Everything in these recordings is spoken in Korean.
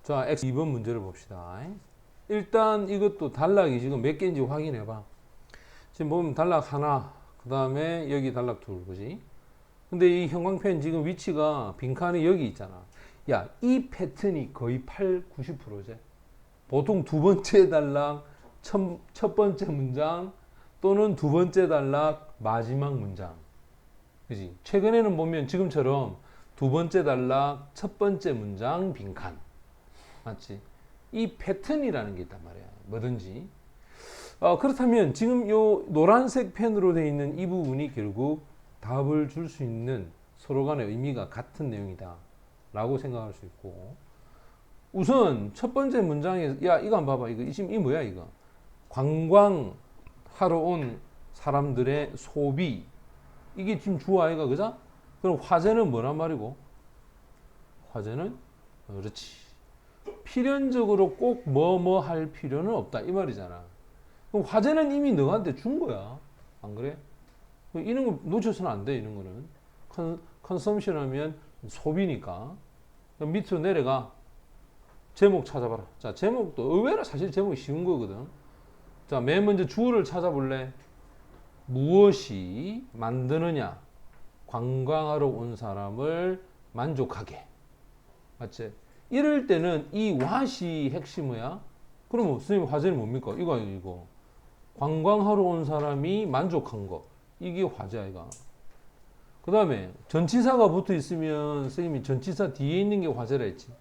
자, X 2번 문제를 봅시다. 일단 이것도 단락이 지금 몇 개인지 확인해 봐. 지금 보면 단락 하나, 그 다음에 여기 단락 둘, 그지? 근데 이 형광펜 지금 위치가 빈칸이 여기 있잖아. 야, 이 패턴이 거의 90%제. 보통 두 번째 단락, 첫 번째 문장, 또는 두 번째 단락, 마지막 문장. 그지? 최근에는 보면 지금처럼 두 번째 단락, 첫 번째 문장, 빈칸. 맞지? 이 패턴이라는 게 있단 말이야. 뭐든지. 그렇다면 지금 요 노란색 펜으로 되어 있는 이 부분이 결국 답을 줄 수 있는 서로 간의 의미가 같은 내용이다 라고 생각할 수 있고, 우선 첫 번째 문장에 야 이거 한번 봐봐. 이거 지금 이 뭐야 이거. 관광하러 온 사람들의 소비, 이게 지금 주어 아이가, 그죠? 그럼 화제는 뭐란 말이고? 화제는 그렇지, 필연적으로 꼭 뭐 할 필요는 없다 이 말이잖아. 그럼 화제는 이미 너한테 준 거야, 안 그래? 이런 거 놓쳐서는 안 돼. 이런 거는 컨섬션 하면 소비니까. 그럼 밑으로 내려가. 제목 찾아봐라. 자, 제목도 의외로 사실 제목이 쉬운 거거든. 자, 맨 먼저 주어를 찾아볼래? 무엇이 만드느냐? 관광하러 온 사람을 만족하게. 맞지? 이럴 때는 이 what이 핵심 뭐야? 그럼 선생님 화제는 뭡니까? 이거. 관광하러 온 사람이 만족한 거. 이게 화제야, 이거. 그 다음에 전치사가 붙어 있으면 선생님이 전치사 뒤에 있는 게 화제라 했지.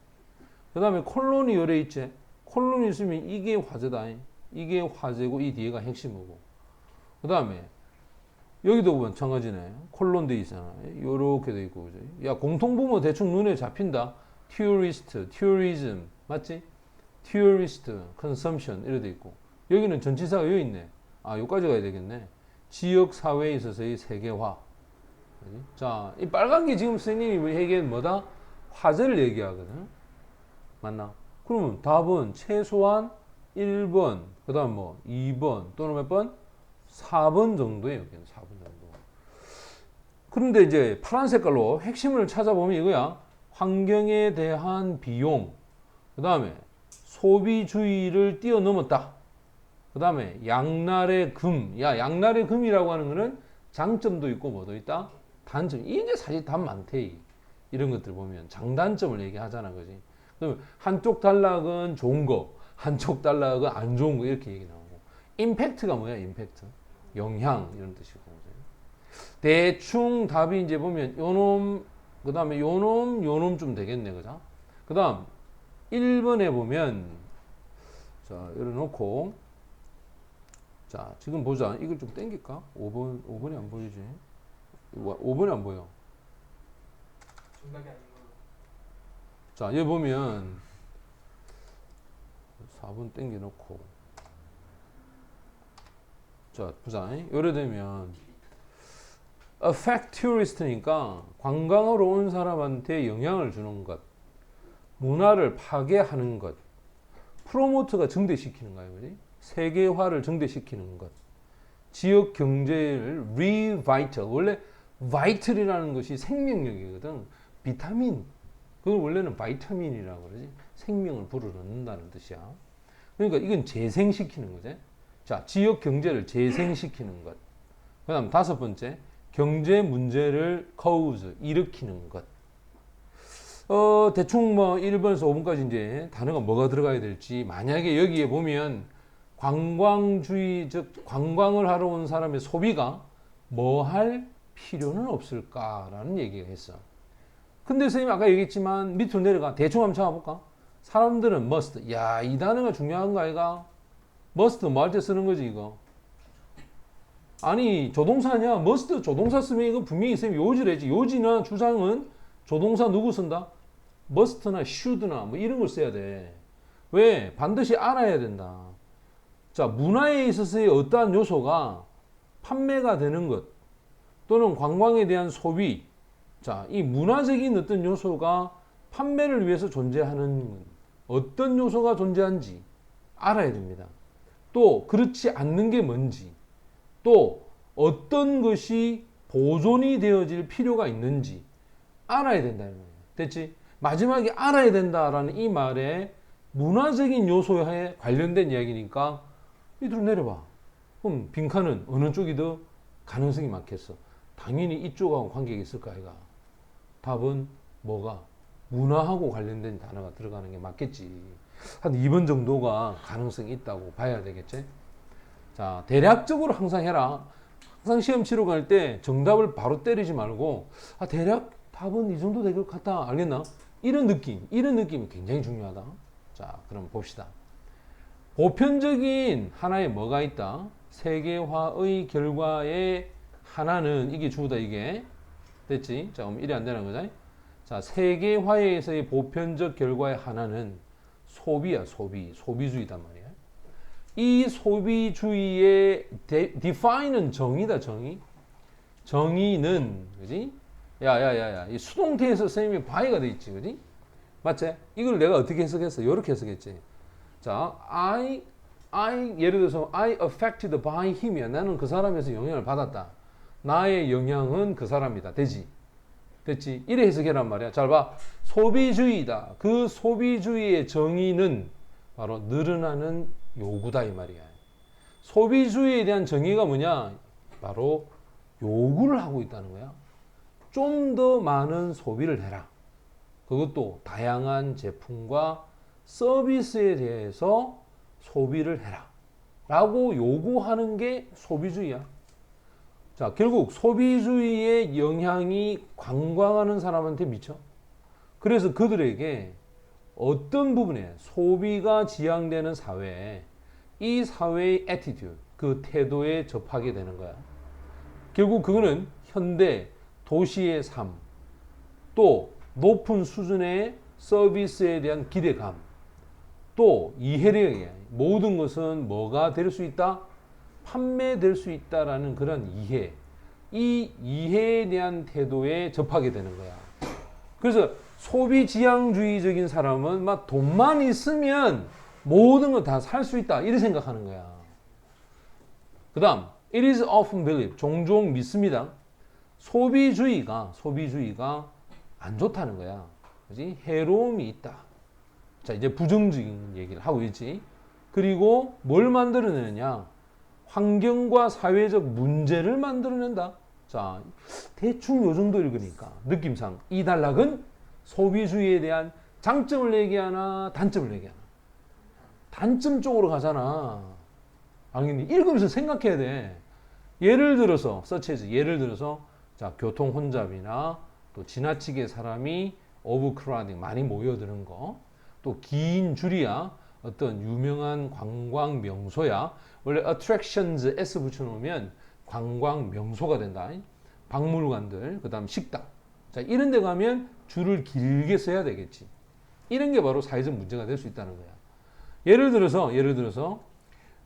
그 다음에 콜론이 요래 있지. 콜론이 있으면 이게 화제다. 이게 화제고 이 뒤에가 핵심이고. 그 다음에 여기도 마찬가지네. 콜론 돼 있잖아. 요렇게 돼 있고. 그죠? 야, 공통부모 대충 눈에 잡힌다. tourist, tourism. 맞지? tourist, consumption. 이래 돼 있고. 여기는 전치사가 여기 있네. 아, 여기까지 가야 되겠네. 지역 사회에 있어서의 세계화. 그지? 자, 이 빨간 게 지금 선생님이 얘기한 뭐다? 화제를 얘기하거든. 맞나? 그러면 답은 최소한 1번, 그 다음 뭐 2번, 또는 몇 번? 4번 정도예요. 4번 정도. 그런데 이제 파란 색깔로 핵심을 찾아보면 이거야. 환경에 대한 비용, 그 다음에 소비주의를 뛰어넘었다. 그 다음에 양날의 금. 야, 양날의 금이라고 하는 거는 장점도 있고 뭐도 있다? 단점. 이게 사실 답 많대. 이런 것들 보면 장단점을 얘기하잖아. 그지? 그럼 한쪽 단락은 좋은 거, 한쪽 단락은 안 좋은 거, 이렇게 얘기 나오고. 임팩트가 뭐야? 임팩트. 영향, 이런 뜻이고. 대충 답이 이제 보면 요놈, 그 다음에 요놈 좀 되겠네. 그죠? 그 다음 1번에 보면, 자, 열어놓고, 자, 지금 보자. 이걸 좀 땡길까? 5번이 안 보이지? 5번이 안 보여. 정답이 아닌 걸로. 자, 여기 보면 4번 땡겨놓고, 자, 보자. 요래 되면 affect tourist니까 관광으로 온 사람한테 영향을 주는 것, 문화를 파괴하는 것, 프로모트가 증대시키는 거예요. 그지? 세계화를 증대시키는 것, 지역 경제를 revital. 원래 vital이라는 것이 생명력이거든. 비타민. 그걸 원래는 바이타민이라고 그러지. 생명을 불어넣는다는 뜻이야. 그러니까 이건 재생시키는 거지. 자, 지역 경제를 재생시키는 것. 그 다음 5번째, 경제 문제를 cause, 일으키는 것. 대충 뭐 1번에서 5번까지 이제 단어가 뭐가 들어가야 될지, 만약에 여기에 보면 관광주의, 즉 관광을 하러 온 사람의 소비가 뭐 할 필요는 없을까라는 얘기가 했어. 근데 선생님 아까 얘기했지만 밑으로 내려가 대충 한번 찾아볼까? 사람들은 must. 야, 이 단어가 중요한 거 아이가? must 뭐 할 때 쓰는 거지 이거. 아니, 조동사냐? must 조동사 쓰면 이거 분명히 선생님 요지래지. 요지나 주장은 조동사 누구 쓴다? must나 should나 뭐 이런 걸 써야 돼. 왜? 반드시 알아야 된다. 자, 문화에 있어서의 어떠한 요소가 판매가 되는 것, 또는 관광에 대한 소비. 자, 이 문화적인 어떤 요소가 판매를 위해서 존재하는 어떤 요소가 존재하는지 알아야 됩니다. 또 그렇지 않는 게 뭔지, 또 어떤 것이 보존이 되어질 필요가 있는지 알아야 된다는 거예요. 됐지? 마지막에 알아야 된다라는 이 말에 문화적인 요소에 관련된 이야기니까 밑으로 내려봐. 그럼 빈칸은 어느 쪽이 더 가능성이 많겠어? 당연히 이쪽하고 관계가 있을까, 아이가? 답은 뭐가? 문화하고 관련된 단어가 들어가는 게 맞겠지. 한 2번 정도가 가능성이 있다고 봐야 되겠지? 자, 대략적으로 항상 해라. 항상 시험 치러 갈 때 정답을 바로 때리지 말고, 아, 대략 답은 이 정도 될 것 같다. 알겠나? 이런 느낌이 굉장히 중요하다. 자, 그럼 봅시다. 보편적인 하나의 뭐가 있다? 세계화의 결과의 하나는 이게 주다, 이게. 됐지? 자, 그럼 이래 안 되는 거죠? 자, 세계화에서의 보편적 결과의 하나는 소비야, 소비주의단 말이야. 이 소비주의의 define은 정의다, 정의. 정의는, 그지? 야. 이 수동태에서 선생님이 by가 돼 있지, 그지? 맞지? 이걸 내가 어떻게 해석했어? 이렇게 해석했지. 자, 예를 들어서, I affected by him이야. 나는 그 사람에서 영향을 받았다. 나의 영향은 그 사람이다. 되지? 됐지? 이래 해석해란 말이야. 잘 봐. 소비주의다. 그 소비주의의 정의는 바로 늘어나는 요구다, 이 말이야. 소비주의에 대한 정의가 뭐냐? 바로 요구를 하고 있다는 거야. 좀 더 많은 소비를 해라. 그것도 다양한 제품과 서비스에 대해서 소비를 해라. 라고 요구하는 게 소비주의야. 자, 결국 소비주의의 영향이 관광하는 사람한테 미쳐. 그래서 그들에게 어떤 부분에 소비가 지향되는 사회에 이 사회의 attitude, 그 태도에 접하게 되는 거야. 결국 그거는 현대 도시의 삶, 또 높은 수준의 서비스에 대한 기대감, 또 이해력이야. 모든 것은 뭐가 될 수 있다? 판매될 수 있다라는 그런 이해. 이 이해에 대한 태도에 접하게 되는 거야. 그래서 소비 지향주의적인 사람은 막 돈만 있으면 모든 거 다 살 수 있다. 이렇게 생각하는 거야. 그 다음, it is often believed. 종종 믿습니다. 소비주의가 안 좋다는 거야. 그지? 해로움이 있다. 자, 이제 부정적인 얘기를 하고 있지. 그리고 뭘 만들어내느냐? 환경과 사회적 문제를 만들어낸다. 자, 대충 요 정도 읽으니까 느낌상 이 단락은 소비주의에 대한 장점을 얘기하나 단점을 얘기하나? 단점 쪽으로 가잖아. 당연히 읽으면서 생각해야 돼. 예를 들어서 예를 들어서 자, 교통 혼잡이나 또 지나치게 사람이 오버크라우딩 많이 모여드는 거, 또 긴 줄이야 어떤 유명한 관광 명소야. 원래 attractions s 붙여놓으면 관광 명소가 된다. 박물관들, 그 다음 식당. 자, 이런 데 가면 줄을 길게 써야 되겠지. 이런 게 바로 사회적 문제가 될 수 있다는 거야. 예를 들어서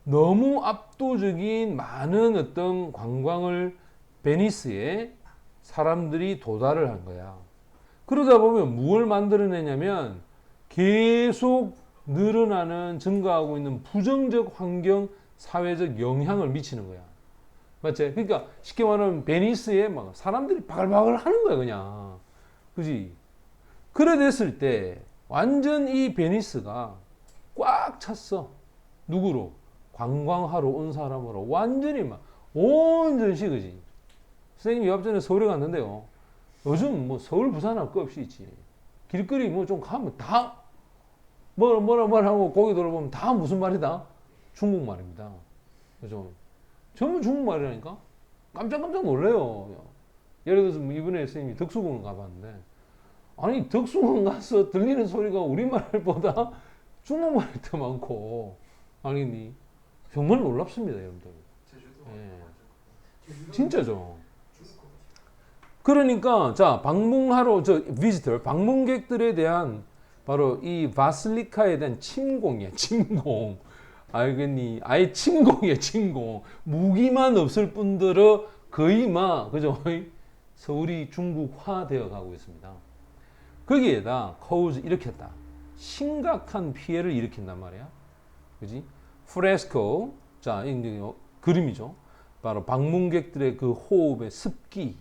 너무 압도적인 많은 어떤 관광을 베니스에 사람들이 도달을 한 거야. 그러다 보면 무엇을 만들어내냐면 계속 늘어나는 증가하고 있는 부정적 환경 사회적 영향을 미치는 거야. 맞지? 그러니까 쉽게 말하면 베니스에 막 사람들이 바글바글 하는 거야, 그냥. 그지? 그래 됐을 때 완전 이 베니스가 꽉 찼어. 누구로? 관광하러 온 사람으로 완전히 막 온전시, 그지? 선생님이 옆 전에 서울에 갔는데요. 요즘 뭐 서울, 부산 할 거 없이 있지. 길거리 뭐 좀 가면 다 뭐라 하고 고개 돌아보면 다 무슨 말이다? 중국말입니다. 그죠? 전부 중국말이라니까? 깜짝 놀래요. 예를 들어서 이번에 선생님이 덕수궁을 가봤는데, 아니, 덕수궁 가서 들리는 소리가 우리말보다 중국말이 더 많고, 아니니? 정말 놀랍습니다, 여러분들. 제주도. 예. 진짜죠. 그러니까, 자, 방문객들에 대한 바로 이 바실리카에 대한 침공이야, 침공. 알겠니? 아예 침공이야, 침공. 무기만 없을 뿐더러 거의 막, 그죠? 서울이 중국화 되어 가고 있습니다. 거기에다 cause 일으켰다. 심각한 피해를 일으킨단 말이야. 그지? 프레스코. 자, 이 그림이죠. 바로 방문객들의 그 호흡의 습기.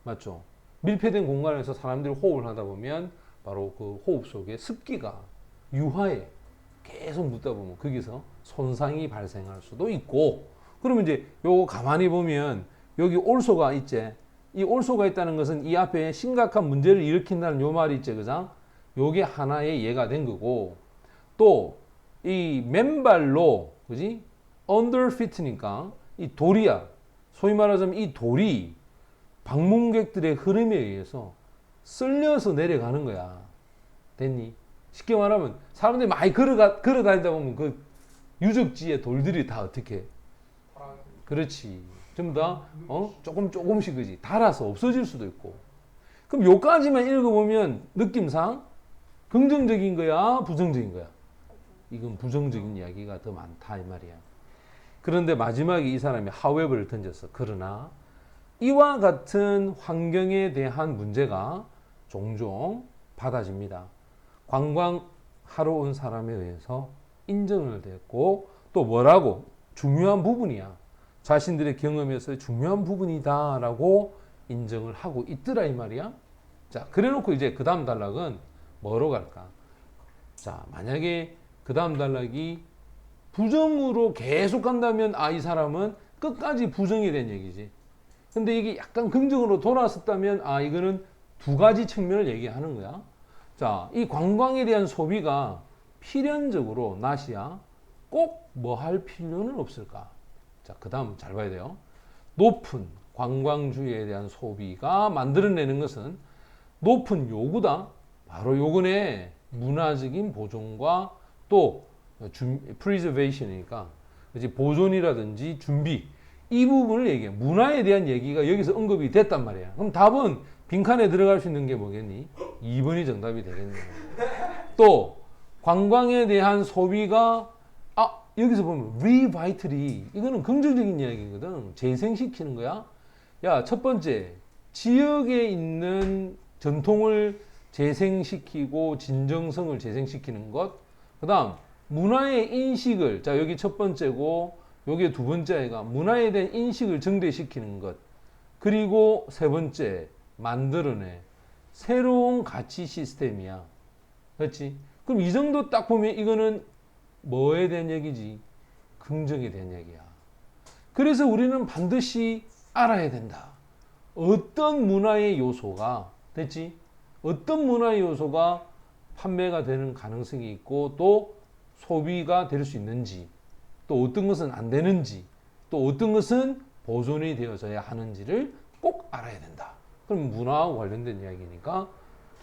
맞죠? 밀폐된 공간에서 사람들이 호흡을 하다 보면 바로 그 호흡 속에 습기가 유화해. 계속 묻다 보면 거기서 손상이 발생할 수도 있고, 그러면 이제 요거 가만히 보면 여기 올소가 있지. 이 올소가 있다는 것은 이 앞에 심각한 문제를 일으킨다는 요 말이 있지, 그죠? 요게 하나의 예가 된 거고, 또 이 맨발로, 그지? underfit니까 이 돌이야. 소위 말하자면 이 돌이 방문객들의 흐름에 의해서 쓸려서 내려가는 거야. 됐니? 쉽게 말하면 사람들이 많이 걸어 다니다 보면 그 유적지의 돌들이 다 어떻게? 바람. 그렇지. 전부 다 조금씩 그지. 닳아서 없어질 수도 있고. 그럼 요까지만 읽어보면 느낌상 긍정적인 거야, 부정적인 거야? 이건 부정적인 이야기가 더 많다 이 말이야. 그런데 마지막에 이 사람이 however를 던졌어. 그러나 이와 같은 환경에 대한 문제가 종종 받아집니다. 관광하러 온 사람에 의해서 인정을 됐고, 또 뭐라고? 중요한 부분이야. 자신들의 경험에서 중요한 부분이다라고 인정을 하고 있더라 이 말이야. 자, 그래놓고 이제 그 다음 단락은 뭐로 갈까? 자, 만약에 그 다음 단락이 부정으로 계속 간다면 이 사람은 끝까지 부정이 된 얘기지. 근데 이게 약간 긍정으로 돌아섰다면 이거는 두 가지 측면을 얘기하는 거야. 자, 이 관광에 대한 소비가 필연적으로 나시야 꼭 뭐 할 필요는 없을까? 자, 그 다음 잘 봐야 돼요. 높은 관광주의에 대한 소비가 만들어내는 것은 높은 요구다. 바로 요거네. 문화적인 보존과 또 preservation이니까 그치? 보존이라든지 준비, 이 부분을 얘기해. 문화에 대한 얘기가 여기서 언급이 됐단 말이야. 그럼 답은 빈칸에 들어갈 수 있는 게 뭐겠니? 2번이 정답이 되겠네. 또 관광에 대한 소비가 여기서 보면 revitally, 이거는 긍정적인 이야기거든. 재생시키는 거야. 야, 첫 번째, 지역에 있는 전통을 재생시키고 진정성을 재생시키는 것. 그 다음 문화의 인식을, 자 여기 첫 번째고 여기 두 번째가 문화에 대한 인식을 증대시키는 것. 그리고 세 번째, 만들어내 새로운 가치 시스템이야. 그렇지? 그럼 이 정도 딱 보면 이거는 뭐에 대한 얘기지? 긍정에 대한 얘기야. 그래서 우리는 반드시 알아야 된다. 어떤 문화의 요소가 됐지? 어떤 문화의 요소가 판매가 되는 가능성이 있고 또 소비가 될 수 있는지, 또 어떤 것은 안 되는지, 또 어떤 것은 보존이 되어져야 하는지를 꼭 알아야 된다. 그럼 문화와 관련된 이야기니까.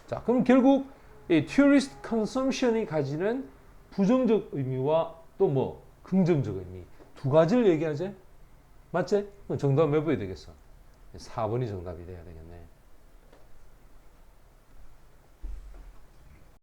자, 그럼 결국 이 tourist consumption이 가지는 부정적 의미와 또 뭐 긍정적 의미 두 가지를 얘기하지? 맞지? 그럼 정답 몇 번이 되겠어? 4번이 정답이 돼야 되겠네.